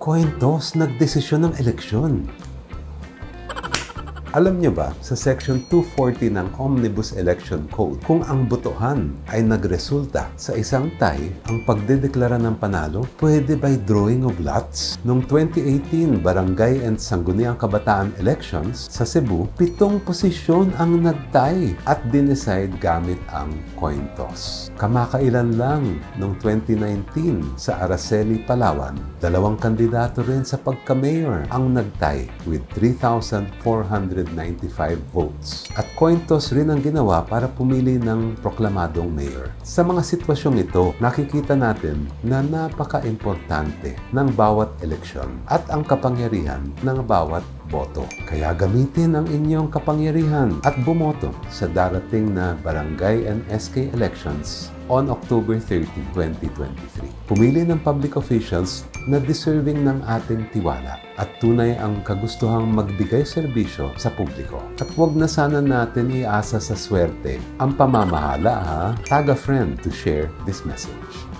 coin toss nagdesisyon ng eleksyon. Alam niyo ba, sa Section 240 ng Omnibus Election Code, kung ang botohan ay nagresulta sa isang tie, ang pagdedeklara ng panalo pwede by drawing of lots. Noong 2018 Barangay and Sangguniang Kabataan Elections sa Cebu, 7 posisyon ang nag-tie at dineside gamit ang coin toss. Kamakailan lang noong 2019 sa Araceli, Palawan, 2 kandidato rin sa pagka-mayor ang nag-tie with 3,495 votes. At coin toss rin ang ginawa para pumili ng proklamadong mayor. Sa mga sitwasyong ito, nakikita natin na napaka-importante ng bawat eleksyon at ang kapangyarihan ng bawat boto. Kaya gamitin ang inyong kapangyarihan at bumoto sa darating na barangay and SK elections on October 30, 2023. Pumili ng public officials na deserving ng ating tiwala at tunay ang kagustuhang magbigay serbisyo sa publiko. At huwag na sana natin iasa sa swerte ang pamamahala, ha? Tag a friend to share this message.